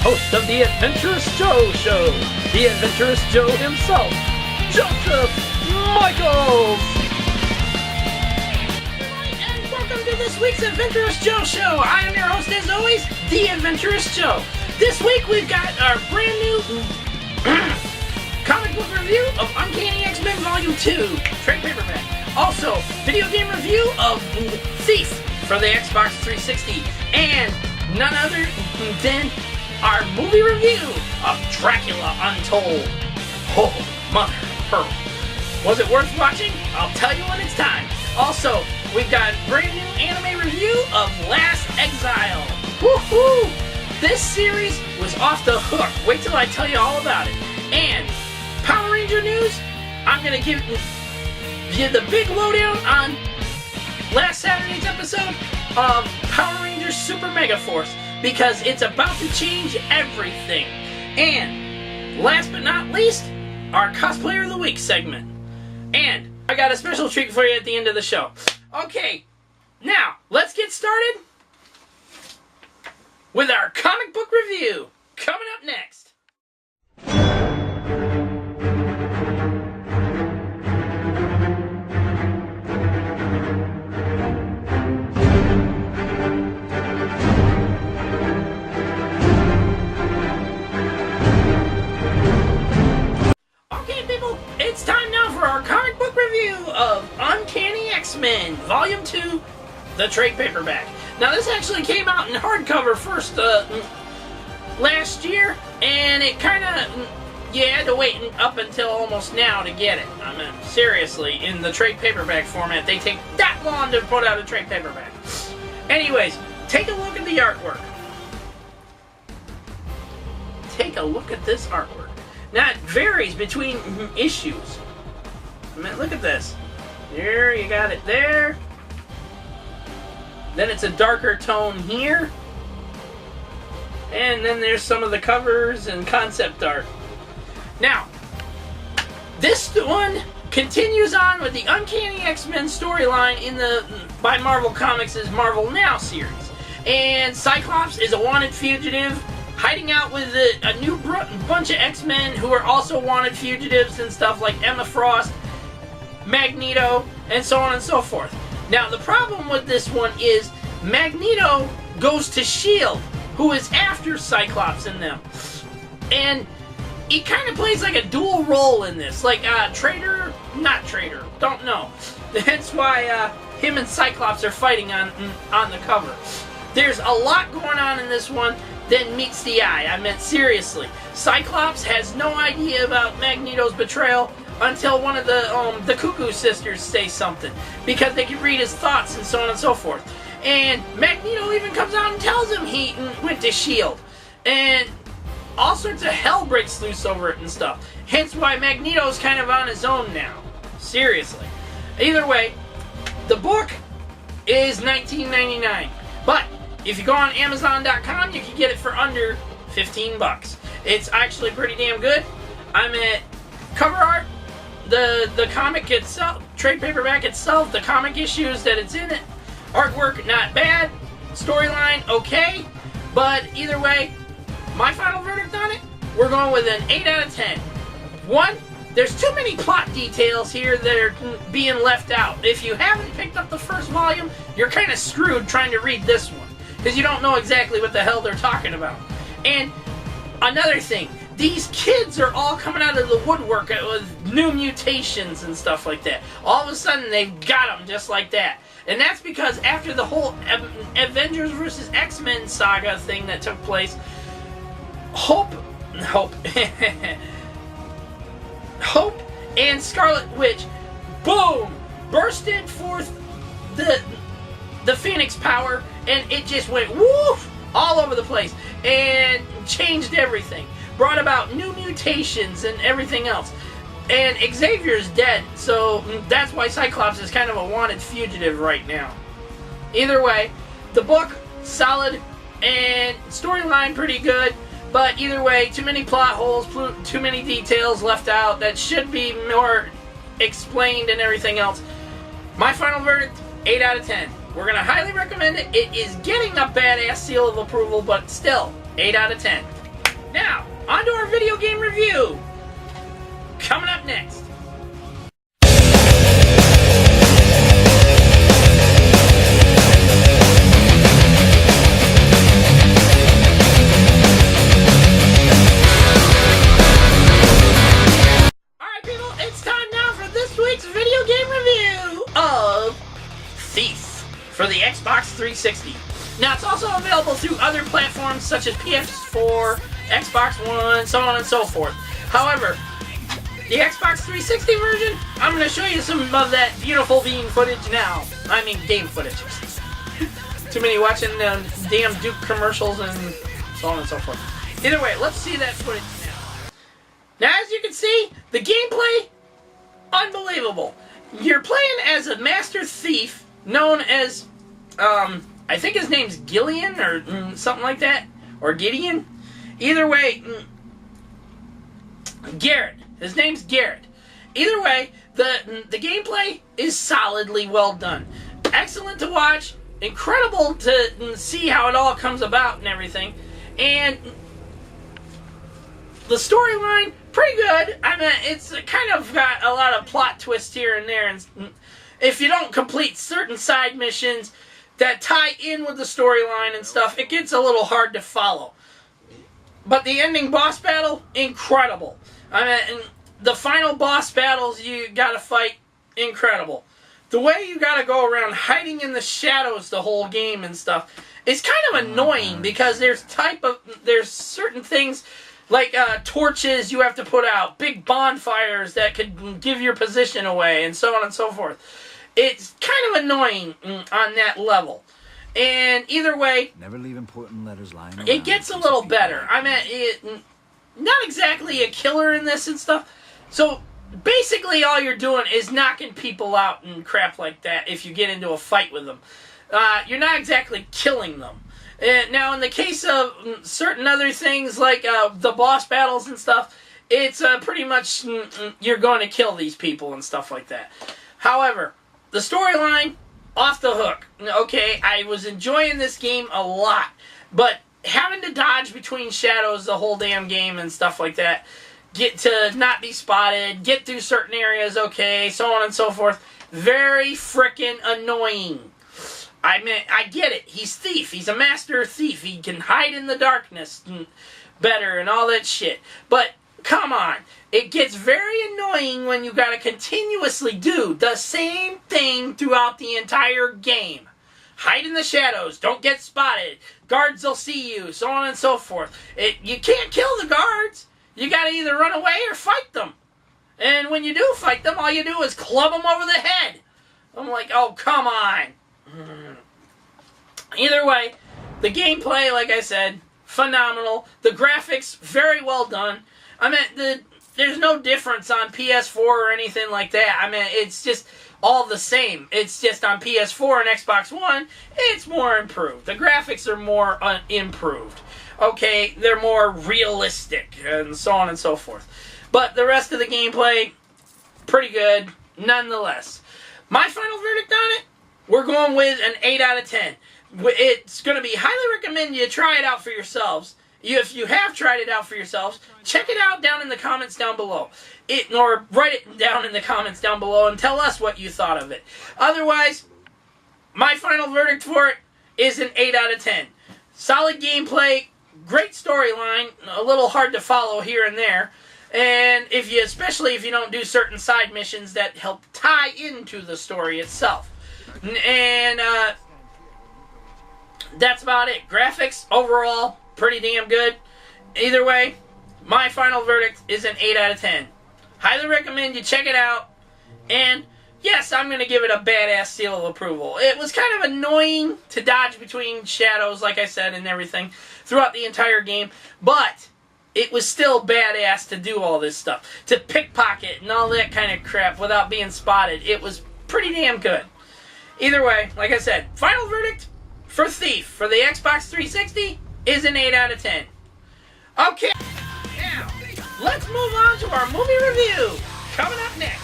host of the Adventurous Joe Show, the Adventurous Joe himself, Joseph Michaels! And welcome to this week's Adventurous Joe Show. I am your host, as always, the Adventurous Joe. This week we've got our brand new comic book review of Uncanny X-Men Volume 2, trade paperback. Also, video game review of Thief for the Xbox 360, and none other than our movie review of Dracula Untold. Oh, mother of pearl. Was it worth watching? I'll tell you when it's time. Also, we've got a brand new anime review of Last Exile. Woohoo! This series was off the hook. Wait till I tell you all about it. And Power Ranger news, I'm going to give you the big lowdown on last Saturday's episode of Power Rangers Super Mega Force, because it's about to change everything. And last but not least, our Cosplayer of the Week segment. And I got a special treat for you at the end of the show. Okay, now let's get started with our comic book review. Coming up next. It's time now for our comic book review of Uncanny X-Men Volume 2, the trade paperback. Now, this actually came out in hardcover first last year, and it kind of, you had to wait up until almost now to get it. I mean, seriously, in the trade paperback format, they take that long to put out a trade paperback. Anyways, take a look at the artwork. Take a look at this artwork. Now, it varies between issues. I mean, look at this. There, you got it there. Then it's a darker tone here. And then there's some of the covers and concept art. Now, this one continues on with the Uncanny X-Men storyline in the by Marvel Comics' Marvel Now series. And Cyclops is a wanted fugitive, hiding out with a new bunch of X-Men who are also wanted fugitives and stuff, like Emma Frost, Magneto, and so on and so forth. Now, the problem with this one is Magneto goes to S.H.I.E.L.D., who is after Cyclops and them. And he kind of plays like a dual role in this. Like, traitor, not traitor, don't know. That's why him and Cyclops are fighting on the cover. There's a lot going on in this one than meets the eye. I mean, seriously. Cyclops has no idea about Magneto's betrayal until one of the Cuckoo sisters says something, because they can read his thoughts and so on and so forth. And Magneto even comes out and tells him he went to S.H.I.E.L.D. And all sorts of hell breaks loose over it and stuff. Hence why Magneto's kind of on his own now. Seriously. Either way, the book is $19.99. But if you go on Amazon.com, you can get it for under $15. It's actually pretty damn good. I'm at cover art, the comic itself, trade paperback itself, the comic issues that it's in it, artwork not bad, storyline okay, but either way, my final verdict on it, we're going with an 8 out of 10. One, there's too many plot details here that are being left out. If you haven't picked up the first volume, you're kind of screwed trying to read this one, because you don't know exactly what the hell they're talking about. And another thing, these kids are all coming out of the woodwork with new mutations and stuff like that. All of a sudden, they've got them just like that. And that's because after the whole Avengers vs. X-Men saga thing that took place, Hope and Scarlet Witch, boom, bursted forth the Phoenix power, and it just went woof all over the place and changed everything. Brought about new mutations and everything else. And Xavier's dead, so that's why Cyclops is kind of a wanted fugitive right now. Either way, the book, solid, and storyline pretty good, but either way, too many plot holes, too many details left out that should be more explained and everything else. My final verdict, 8 out of 10. We're going to highly recommend it. It is getting a badass seal of approval, but still, 8 out of 10. Now, on to our video game review. Coming up next. Alright people, it's time now for this week's video game review of Thief for the Xbox 360. Now, it's also available through other platforms such as PS4, Xbox One, so on and so forth. However, the Xbox 360 version, I'm going to show you some of that beautiful bean footage now. I mean, game footage. Too many watching damn Duke commercials and so on and so forth. Either way, let's see that footage now. Now, as you can see, the gameplay, unbelievable. You're playing as a master thief known as, I think his name's Gillian or something like that, or Gideon. Either way, Garrett. His name's Garrett. Either way, the gameplay is solidly well done. Excellent to watch. Incredible to see how it all comes about and everything. And the storyline, pretty good. I mean, it's kind of got a lot of plot twists here and there. And if you don't complete certain side missions that tie in with the storyline and stuff, it gets a little hard to follow. But the ending boss battle, incredible. I mean, the final boss battles you gotta fight, incredible. The way you gotta go around hiding in the shadows the whole game and stuff is kind of annoying because there's certain things like torches you have to put out, big bonfires that could give your position away, and so on and so forth. It's kind of annoying on that level. And either way, never leave important letters lying around. It gets a little better. I mean, not exactly a killer in this and stuff. So basically all you're doing is knocking people out and crap like that if you get into a fight with them. You're not exactly killing them. Now, in the case of certain other things like the boss battles and stuff, it's pretty much you're going to kill these people and stuff like that. However, the storyline, off the hook. Okay, I was enjoying this game a lot, but having to dodge between shadows the whole damn game and stuff like that, get to not be spotted, get through certain areas, okay, so on and so forth, very frickin' annoying. I mean, I get it. He's thief. He's a master thief. He can hide in the darkness better and all that shit. But come on. It gets very annoying when you gotta continuously do the same thing throughout the entire game. Hide in the shadows. Don't get spotted. Guards will see you. So on and so forth. You can't kill the guards. You gotta either run away or fight them. And when you do fight them, all you do is club them over the head. I'm like, oh, come on. Either way, the gameplay, like I said, phenomenal. The graphics, very well done. I mean, there's no difference on PS4 or anything like that. I mean, it's just all the same. It's just on PS4 and Xbox One, it's more improved. The graphics are more improved. Okay, they're more realistic and so on and so forth. But the rest of the gameplay, pretty good nonetheless. My final verdict on it, we're going with an 8 out of 10. It's going to be highly recommend you try it out for yourselves. If you have tried it out for yourselves, check it out down in the comments down below. Or write it down in the comments down below and tell us what you thought of it. Otherwise, my final verdict for it is an 8 out of 10. Solid gameplay, great storyline, a little hard to follow here and there. And especially if you don't do certain side missions that help tie into the story itself. And that's about it. Graphics, overall, pretty damn good. Either way, my final verdict is an 8 out of 10. Highly recommend you check it out. And yes, I'm going to give it a badass seal of approval. It was kind of annoying to dodge between shadows, like I said, and everything throughout the entire game. But it was still badass to do all this stuff. To pickpocket and all that kind of crap without being spotted. It was pretty damn good. Either way, like I said, final verdict for Thief for the Xbox 360 is an 8 out of 10. Okay, now let's move on to our movie review. Coming up next.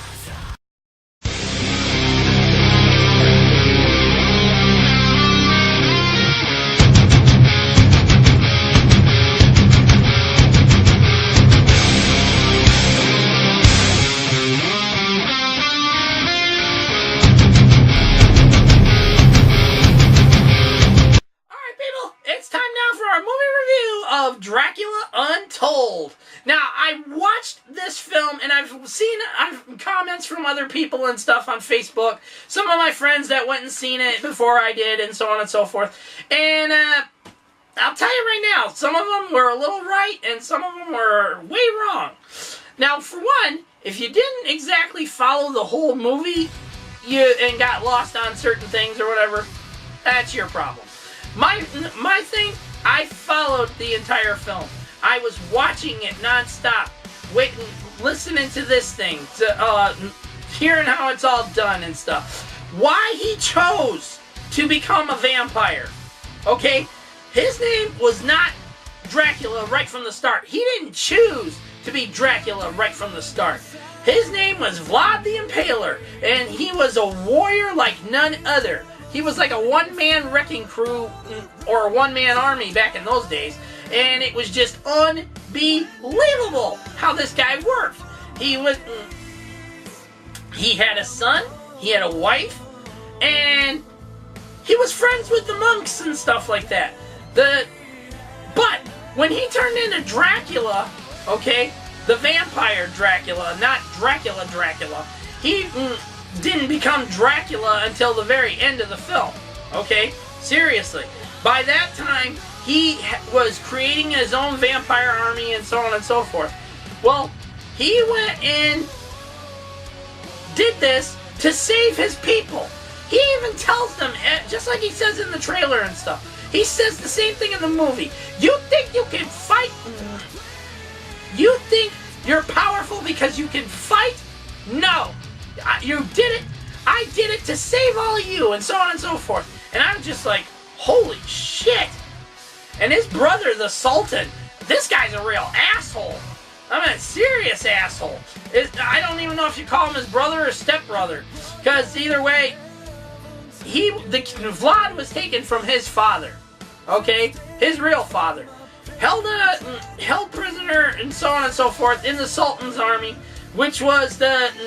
Dracula Untold. Now, I watched this film, and I've seen comments from other people and stuff on Facebook. Some of my friends that went and seen it before I did, and so on and so forth. And I'll tell you right now, some of them were a little right, and some of them were way wrong. Now, for one, if you didn't exactly follow the whole movie and got lost on certain things or whatever, that's your problem. My thing, I followed the entire film. I was watching it nonstop, waiting, listening to this thing, hearing how it's all done and stuff. Why he chose to become a vampire, okay? His name was not Dracula right from the start. He didn't choose to be Dracula right from the start. His name was Vlad the Impaler, and he was a warrior like none other. He was like a one-man wrecking crew, or a one-man army back in those days, and it was just unbelievable how this guy worked. He had a son, he had a wife, and he was friends with the monks and stuff like that. But when he turned into Dracula, okay, the vampire Dracula, not Dracula, he didn't become Dracula until the very end of the film, okay? Seriously. By that time, he was creating his own vampire army and so on and so forth. Well, he went and did this to save his people. He even tells them, just like he says in the trailer and stuff, he says the same thing in the movie. You think you can fight? You think you're powerful because you can fight? No. You did it. I did it to save all of you, and so on and so forth. And I'm just like, holy shit. And his brother, the Sultan, this guy's a real asshole. I mean, a serious asshole. I don't even know if you call him his brother or stepbrother, because either way, Vlad was taken from his father, okay, his real father, held prisoner and so on and so forth in the Sultan's army, which was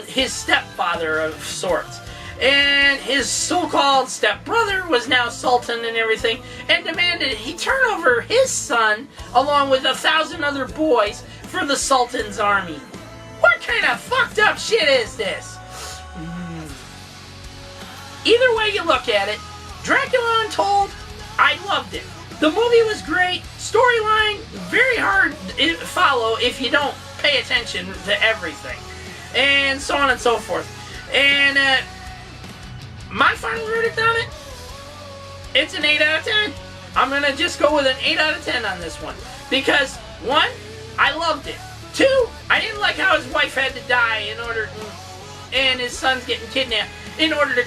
his stepfather of sorts. And his so-called stepbrother was now Sultan and everything, and demanded he turn over his son, along with 1,000 other boys, for the Sultan's army. What kind of fucked up shit is this? Either way you look at it, Dracula Untold, I loved it. The movie was great. Storyline, very hard to follow if you don't pay attention to everything. And so on and so forth. And my final verdict on it, it's an 8 out of 10. I'm going to just go with an 8 out of 10 on this one. Because, 1, I loved it. 2, I didn't like how his wife had to die and his son's getting kidnapped in order to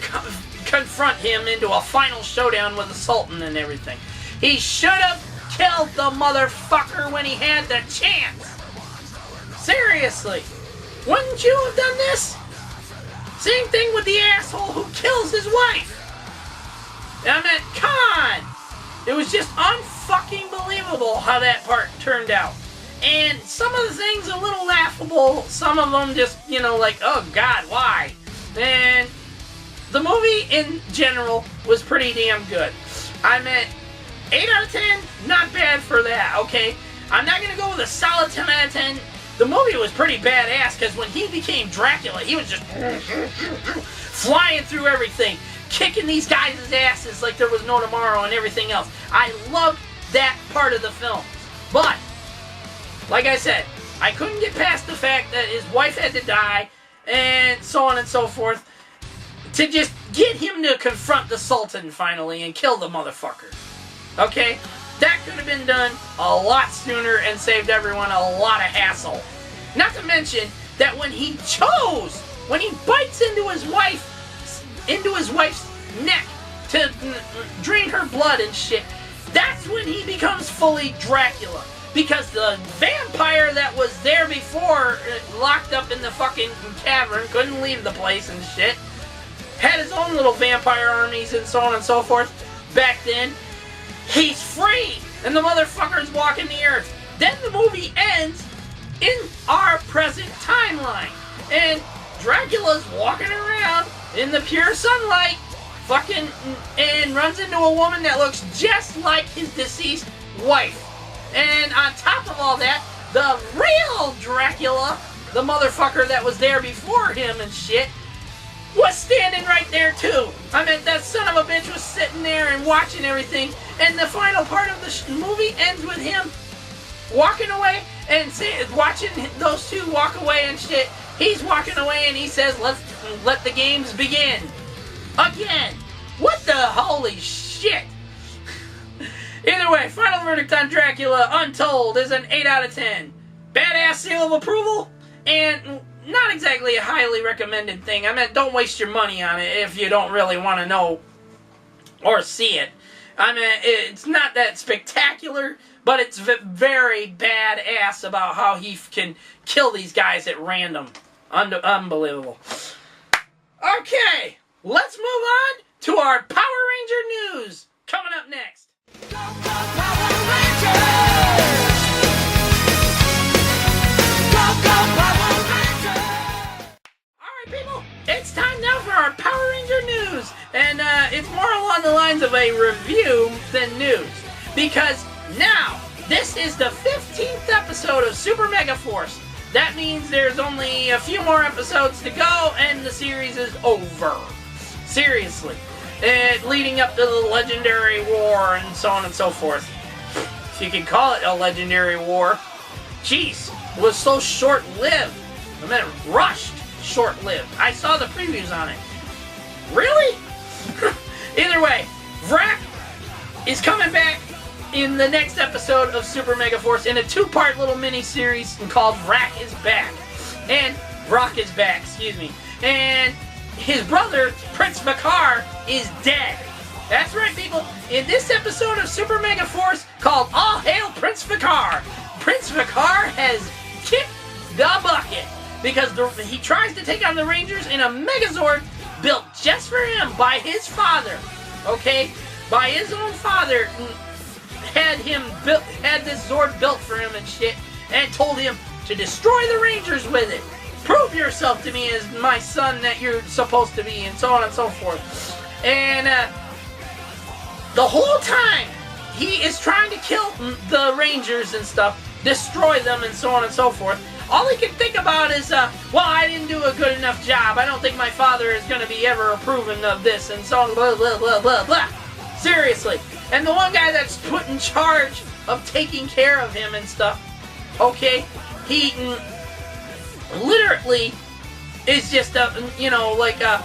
confront him into a final showdown with the Sultan and everything. He should have killed the motherfucker when he had the chance. Seriously. Wouldn't you have done this? Same thing with the asshole who kills his wife. I mean, come on. It was just unfucking believable how that part turned out. And some of the things a little laughable. Some of them just, like, oh God, why? And the movie in general was pretty damn good. I mean, 8 out of 10, not bad for that, okay? I'm not going to go with a solid 10 out of 10. The movie was pretty badass because when he became Dracula, he was just flying through everything, kicking these guys' asses like there was no tomorrow and everything else. I loved that part of the film. But, like I said, I couldn't get past the fact that his wife had to die and so on and so forth to just get him to confront the Sultan finally and kill the motherfucker. Okay? That could have been done a lot sooner and saved everyone a lot of hassle. Not to mention that when he bites into his wife's neck to drain her blood and shit, that's when he becomes fully Dracula. Because the vampire that was there before, locked up in the fucking cavern, couldn't leave the place and shit, had his own little vampire armies and so on and so forth back then. He's free, and the motherfucker's walking the earth. Then the movie ends in our present timeline, and Dracula's walking around in the pure sunlight, and runs into a woman that looks just like his deceased wife. And on top of all that, the real Dracula, the motherfucker that was there before him and shit, was standing right there too. I mean, that son of a bitch was sitting there and watching everything. And the final part of the movie ends with him walking away and watching those two walk away and shit. He's walking away and he says, "Let's let the games begin." Again. What the holy shit? Either way, final verdict on Dracula Untold is an 8 out of 10. Badass seal of approval, and not exactly a highly recommended thing. I mean, don't waste your money on it if you don't really want to know or see it. I mean, it's not that spectacular, but it's very badass about how he can kill these guys at random. Unbelievable. Okay, let's move on to our Power Ranger news. Coming up next. Go, go, Power Rangers! Go, go, Power Rangers! Alright, people, it's time now for our Power Ranger news. And it's more along the lines of a review than news. Because now, this is the 15th episode of Super Mega Force. That means there's only a few more episodes to go, and the series is over. Seriously. Leading up to the Legendary War and so on and so forth. If you can call it a Legendary War. Jeez, it was so short-lived. I mean, rushed short-lived. I saw the previews on it. Really? Either way, Vrak is coming back in the next episode of Super Mega Force in a 2-part little mini-series called Vrak is Back. And Vrak is back, excuse me. And his brother, Prince Vakar, is dead. That's right, people. In this episode of Super Mega Force called All Hail Prince Vakar, Prince Vakar has kicked the bucket because he tries to take on the Rangers in a Megazord built just for him by his father. Okay? By his own father had this Zord built for him and shit, and told him to destroy the Rangers with it. Prove yourself to me as my son that you're supposed to be, and so on and so forth. And the whole time, he is trying to kill the Rangers and stuff, destroy them, and so on and so forth. All he can think about is, well, I didn't do a good enough job. I don't think my father is going to be ever approving of this, and so on, blah, blah, blah, blah, blah. Seriously. And the one guy that's put in charge of taking care of him and stuff, okay, he literally is just like a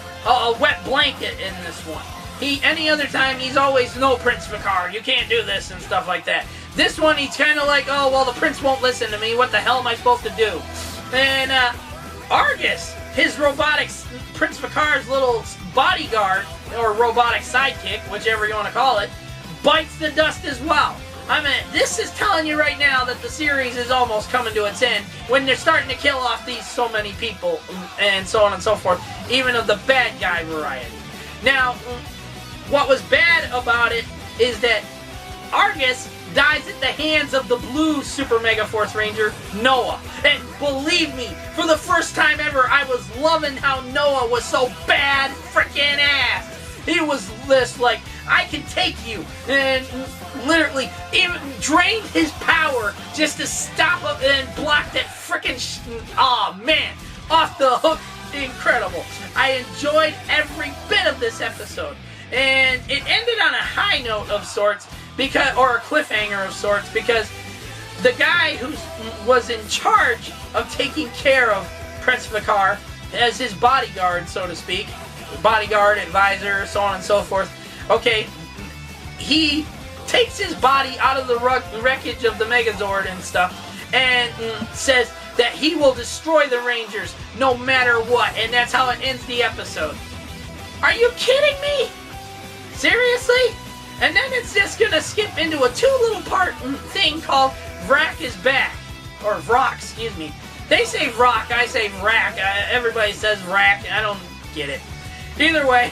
wet blanket in this one. Any other time, he's always, "No, Prince Vakar, you can't do this," and stuff like that. This one, he's kind of like, "Oh, well, the prince won't listen to me. What the hell am I supposed to do?" And Argus, his robotics, Prince Vakar's little bodyguard, or robotic sidekick, whichever you want to call it, bites the dust as well. I mean, this is telling you right now that the series is almost coming to its end when they're starting to kill off so many people and so on and so forth, even of the bad guy variety. Now, what was bad about it is that Argus dies at the hands of the blue Super Mega Force Ranger, Noah. And believe me, for the first time ever, I was loving how Noah was so bad frickin' ass. He was this, like, "I can take you," and literally even drained his power just to stop up and block that frickin' oh man, off the hook. Incredible. I enjoyed every bit of this episode, and it ended on a high note of sorts, or a cliffhanger of sorts, because the guy who was in charge of taking care of Prince Vakar as his bodyguard, so to speak, bodyguard, advisor, so on and so forth. Okay, he takes his body out of the wreckage of the Megazord and stuff, and says that he will destroy the Rangers no matter what, and that's how it ends the episode. Are you kidding me? Seriously? And then it's just gonna skip into a 2-little-part thing called Vrak is Back. Or Vrak, excuse me. They say Vrak, I say Vrak. Everybody says Vrak, I don't get it. Either way,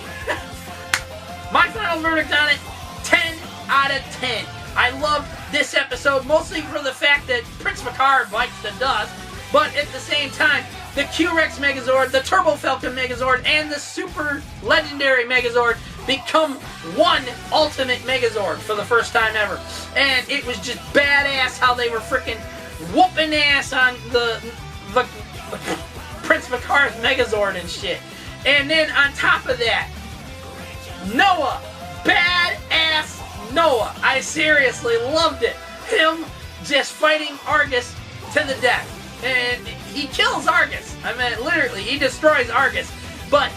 my final verdict on it, 10 out of 10. I loved this episode, mostly for the fact that Prince Vakar bites the dust, but at the same time, the Q-Rex Megazord, the Turbo Falcon Megazord, and the Super Legendary Megazord become one ultimate Megazord for the first time ever. And it was just badass how they were freaking whooping ass on the Prince Vikar's Megazord and shit. And then on top of that, Noah, badass Noah. I seriously loved it. Him just fighting Argus to the death. And he kills Argus. I mean, literally, he destroys Argus. But,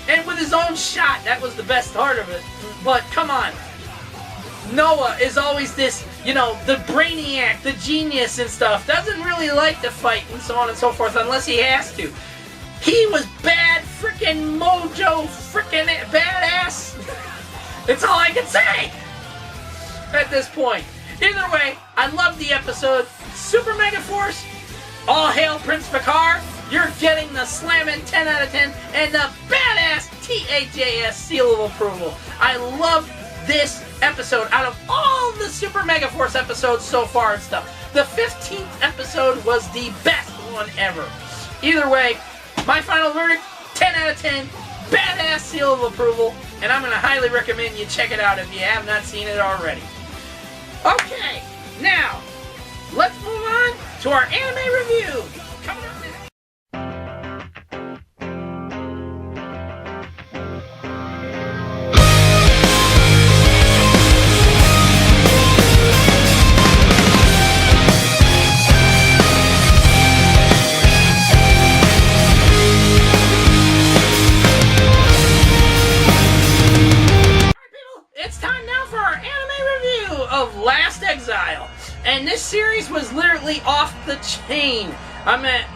and with his own shot, that was the best part of it. But, come on. Noah is always this, you know, the brainiac, the genius and stuff. Doesn't really like to fight and so on and so forth unless he has to. He was bad freaking mojo freaking badass. That's all I can say at this point. Either way, I loved the episode. Super Mega Force, all hail Prince Vikar. You're getting the slammin' 10 out of 10 and the badass TAJS seal of approval. I love this episode. Out of all the Super Mega Force episodes so far and stuff, the 15th episode was the best one ever. Either way, my final verdict, 10 out of 10, badass seal of approval, and I'm going to highly recommend you check it out if you have not seen it already. Okay, now, let's move on to our anime review. Coming up next. And this series was literally off the chain. I meant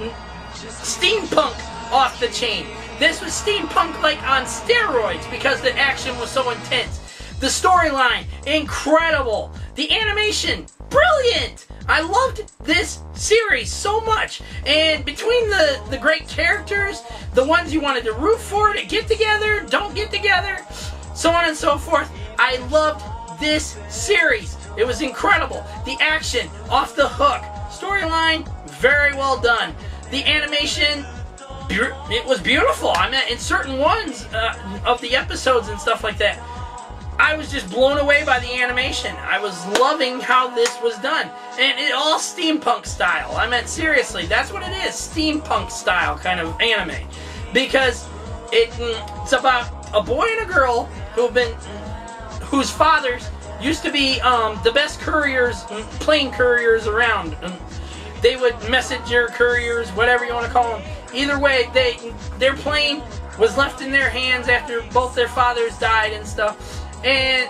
steampunk off the chain. This was steampunk like on steroids because the action was so intense. The storyline, incredible. The animation, brilliant. I loved this series so much. And between the great characters, the ones you wanted to root for, to get together, don't get together, so on and so forth, I loved this series. It was incredible. The action, off the hook. Storyline, very well done. The animation, it was beautiful. I mean, in certain ones of the episodes and stuff like that, I was just blown away by the animation. I was loving how this was done. And it all steampunk style. I mean, seriously, that's what it is. Steampunk style kind of anime. Because it's about a boy and a girl whose fathers used to be the best couriers, plane couriers around. They would messenger couriers, whatever you want to call them. Either way, their plane was left in their hands after both their fathers died and stuff. And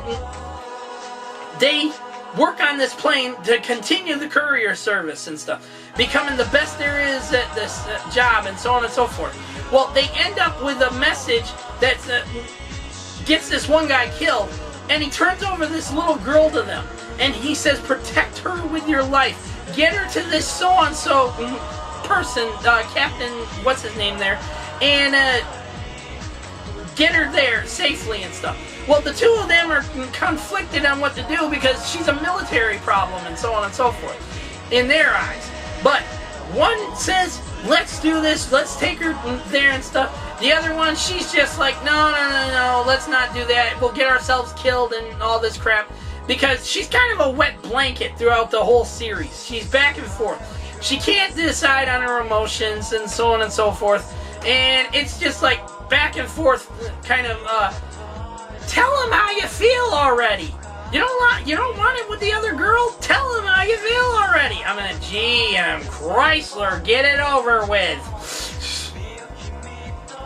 they work on this plane to continue the courier service and stuff, becoming the best there is at this job and so on and so forth. Well, they end up with a message that gets this one guy killed. And he turns over this little girl to them. And he says, protect her with your life. Get her to this so-and-so person, Captain, what's his name there, and get her there safely and stuff. Well, the two of them are conflicted on what to do because she's a military problem and so on and so forth in their eyes. But one says, let's do this, let's take her there and stuff. The other one, she's just like, no, let's not do that. We'll get ourselves killed and all this crap. Because she's kind of a wet blanket throughout the whole series. She's back and forth. She can't decide on her emotions and so on and so forth. And it's just like back and forth kind of, tell him how you feel already. You don't want it with the other girl? Tell him how you feel already. I'm a GM Chrysler, get it over with.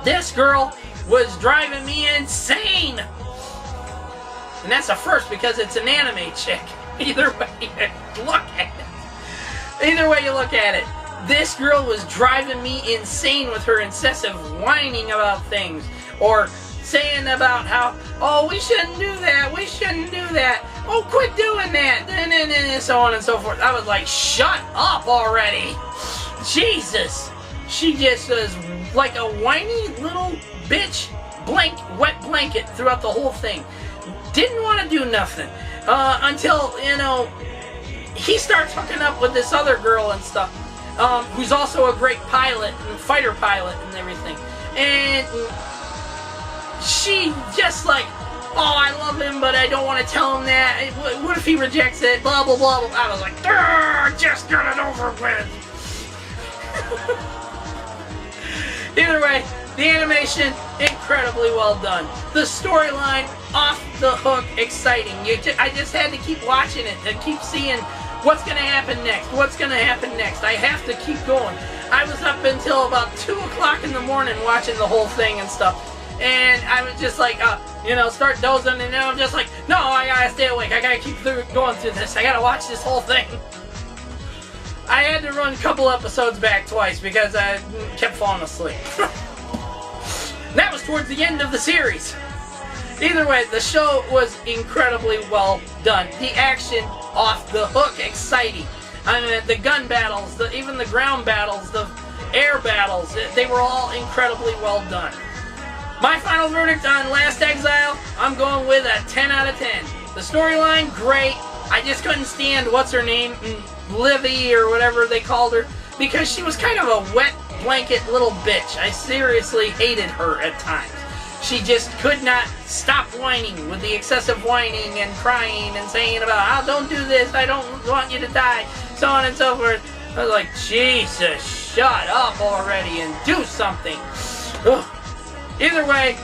This girl was driving me insane. And that's a first because it's an anime chick. Either way you look at it. Either way you look at it. This girl was driving me insane with her incessant whining about things. Or saying about how, oh, we shouldn't do that, we shouldn't do that. Oh, quit doing that. And so on and so forth. I was like, shut up already. Jesus. She just was like a whiny little bitch wet blanket throughout the whole thing. Didn't want to do nothing until, he starts hooking up with this other girl and stuff, who's also a great pilot and fighter pilot and everything. And she just like, oh, I love him, but I don't want to tell him that. What if he rejects it? Blah, blah, blah, blah. I was like, just get it over with. Either way, the animation, incredibly well done. The storyline, off the hook, exciting. I just had to keep watching it and keep seeing what's going to happen next. What's going to happen next? I have to keep going. I was up until about 2 o'clock in the morning watching the whole thing and stuff. And I was just like, start dozing, and then I'm just like, no, I gotta stay awake. I gotta keep going through this. I gotta watch this whole thing. I had to run a couple episodes back twice because I kept falling asleep. That was towards the end of the series. Either way, the show was incredibly well done. The action, off the hook, exciting. I mean, the gun battles, even the ground battles, the air battles, they were all incredibly well done. My final verdict on Last Exile, I'm going with a 10 out of 10. The storyline, great. I just couldn't stand, what's her name, Livy or whatever they called her, because she was kind of a wet blanket little bitch. I seriously hated her at times. She just could not stop whining with the excessive whining and crying and saying about, oh, don't do this, I don't want you to die, so on and so forth. I was like, Jesus, shut up already and do something. Ugh. Either way,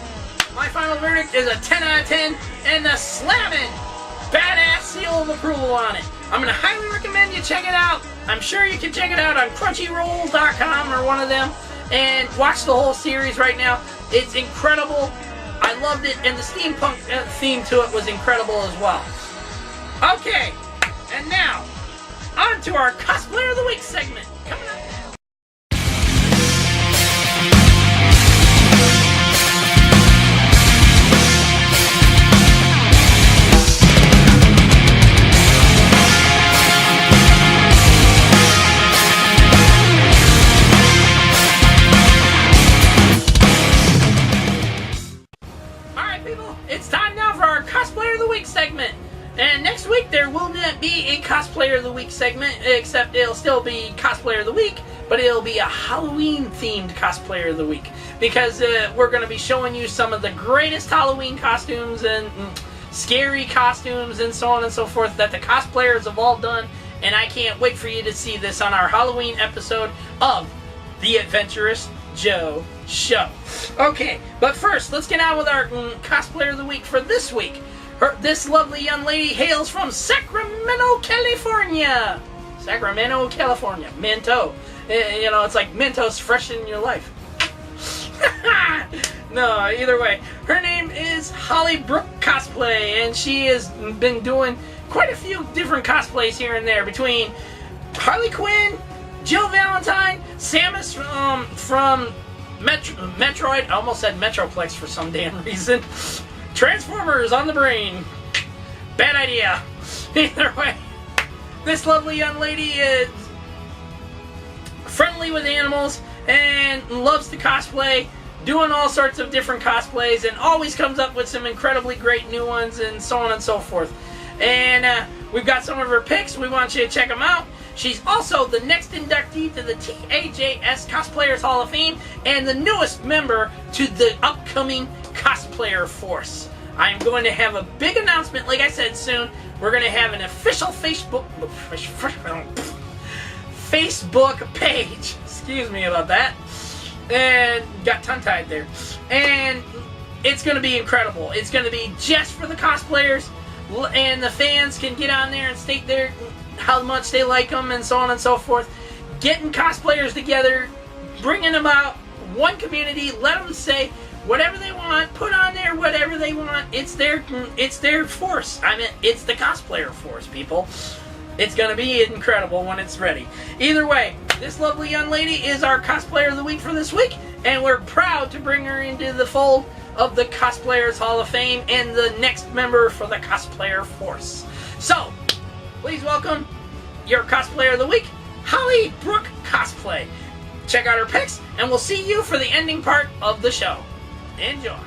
my final verdict is a 10 out of 10 and a slamming badass seal of approval on it. I'm going to highly recommend you check it out. I'm sure you can check it out on Crunchyroll.com or one of them and watch the whole series right now. It's incredible. I loved it, and the steampunk theme to it was incredible as well. Okay, and now, on to our Cosplayer of the Week segment. Coming up. It's time now for our Cosplayer of the Week segment. And next week there will not be a Cosplayer of the Week segment, except it'll still be Cosplayer of the Week, but it'll be a Halloween-themed Cosplayer of the Week. Because we're going to be showing you some of the greatest Halloween costumes and scary costumes and so on and so forth that the cosplayers have all done. And I can't wait for you to see this on our Halloween episode of The Adventurous Joe Show. Okay, but first, let's get on with our Cosplayer of the Week for this week. This lovely young lady hails from Sacramento, California. Sacramento, California. Mento. It's like Mentos fresh in your life. No, either way. Her name is Holly Brooke Cosplay, and she has been doing quite a few different cosplays here and there between Harley Quinn, Jill Valentine, Samus from Metroid, I almost said Metroplex for some damn reason. Transformers on the brain. Bad idea. Either way, this lovely young lady is friendly with animals and loves to cosplay, doing all sorts of different cosplays, and always comes up with some incredibly great new ones and so on and so forth. And we've got some of her picks. We want you to check them out. She's also the next inductee to the TAJS Cosplayers Hall of Fame and the newest member to the upcoming Cosplayer Force. I'm going to have a big announcement, like I said, soon. We're going to have an official Facebook page. Excuse me about that. And got tongue-tied there. And it's going to be incredible. It's going to be just for the cosplayers, and the fans can get on there and state their how much they like them and so on and so forth. Getting cosplayers together, bringing them out, one community, let them say whatever they want, put on there whatever they want. It's their force. I mean, it's the cosplayer force, people. It's going to be incredible when it's ready. Either way, this lovely young lady is our Cosplayer of the Week for this week, and we're proud to bring her into the fold of the Cosplayers Hall of Fame and the next member for the Cosplayer Force. So, please welcome your Cosplayer of the Week, Holly Brooke Cosplay. Check out her pics, and we'll see you for the ending part of the show. Enjoy.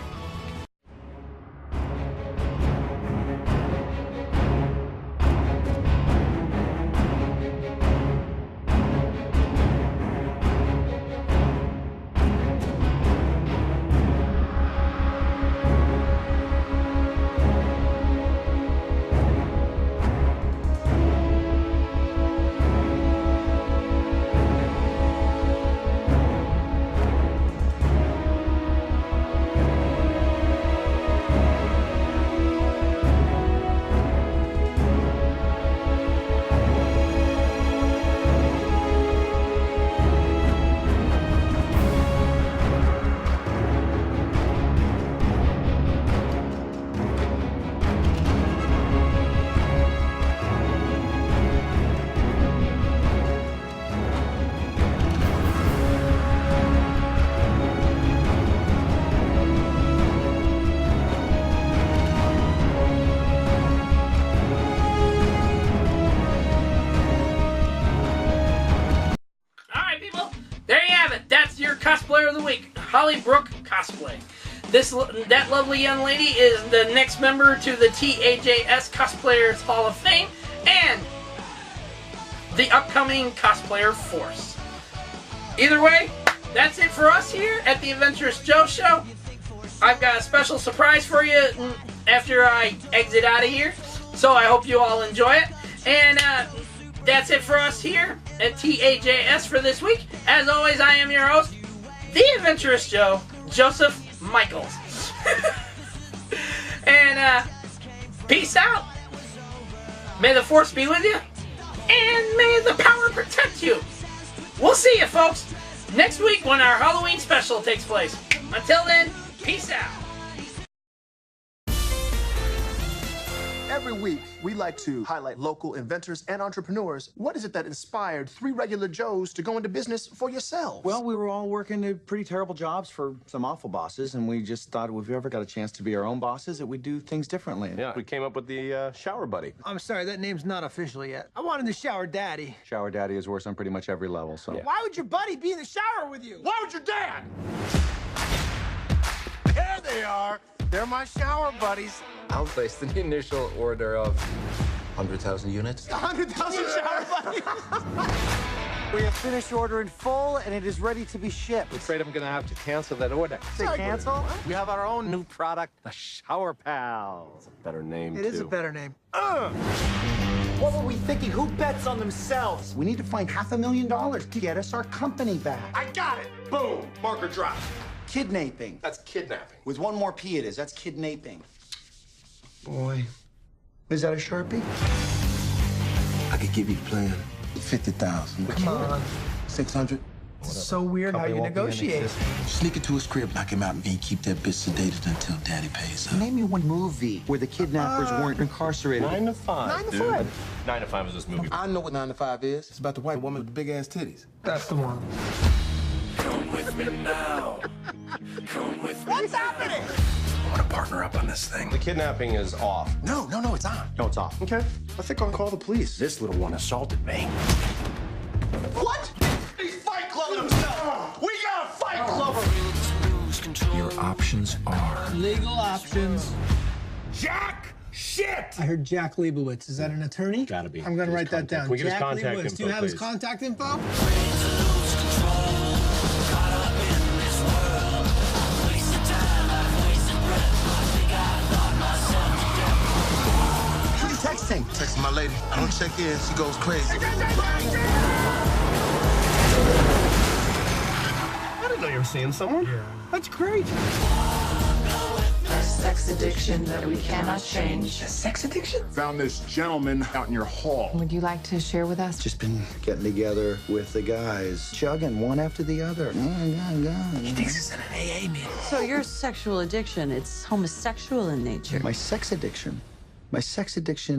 Cosplay. That lovely young lady is the next member to the TAJS Cosplayers Hall of Fame and the upcoming Cosplayer Force. Either way, that's it for us here at the Adventurous Joe Show. I've got a special surprise for you after I exit out of here, so I hope you all enjoy it. And that's it for us here at TAJS for this week. As always, I am your host, the Adventurous Joe, Joseph Michaels. And peace out. May the force be with you, and may the power protect you. We'll see you, folks, next week when our Halloween special takes place. Until then, peace out. Every week, we like to highlight local inventors and entrepreneurs. What is it that inspired three regular Joes to go into business for yourselves? Well, we were all working at pretty terrible jobs for some awful bosses, and we just thought if we ever got a chance to be our own bosses, that we'd do things differently. Yeah, we came up with the shower buddy. I'm sorry, that name's not official yet. I wanted the shower daddy. Shower daddy is worse on pretty much every level, so. Yeah. Why would your buddy be in the shower with you? Why would your dad? There they are. They're my shower buddies. I'll place the initial order of 100,000 units. 100,000 shower buddies. We have finished order in full, and it is ready to be shipped. I'm afraid I'm gonna have to cancel that order. Say cancel? We have our own new product, the Shower Pals. Better name, It is a better name. What were we thinking? Who bets on themselves? We need to find $500,000 to get us our company back. I got it. Boom. Marker drop. Kidnapping. That's kidnapping. With one more P it is. That's kidnapping. Boy. Is that a Sharpie? I could give you the plan. 50,000. Come on. 600. It's so weird how you negotiate. Sneak into his crib, knock him out, and keep that bitch sedated until daddy pays up. Name me one movie where the kidnappers weren't incarcerated. 9 to 5. 9 to dude. 5. 9 to 5 is this movie. I know what 9 to 5 is. It's about the white woman with the big ass titties. That's the one. Come with me now. Come with me. What's happening? I want to partner up on this thing. The kidnapping is off. No, it's on. No, it's off. Okay. I think I'll call the police. This little one assaulted me. What? He's fight clubbing himself. We got a fight clubber. Your options are Legal options. Jack! Shit! I heard Jack Leibowitz. Is that an attorney? Gotta be. I'm gonna His write that contact. down. Can we get his Jack contact Leibowitz. Do you info, have his please? contact info? Who you texting? texting my lady. I don't check in. She goes crazy. I didn't know you were seeing someone. Yeah. That's great. Sex addiction that we cannot change. Sex addiction? Found this gentleman out in your hall. Would you like to share with us? Just been getting together with the guys, chugging one after the other. He thinks it's an AA meeting. So your sexual addiction, it's homosexual in nature. My sex addiction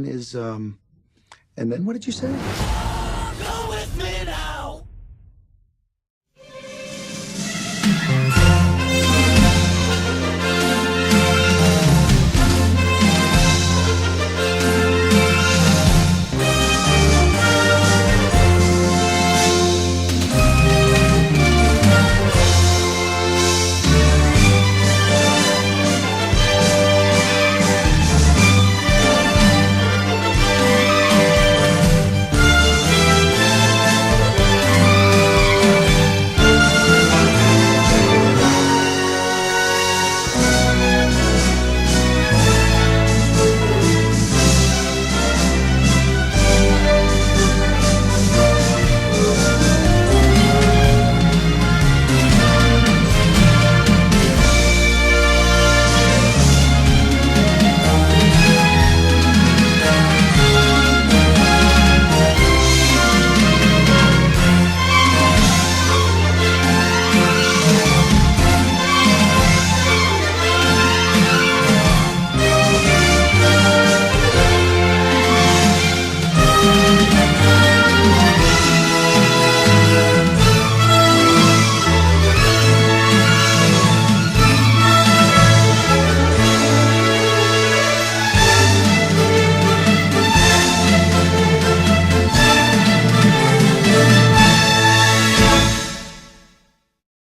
is, and then what did you say?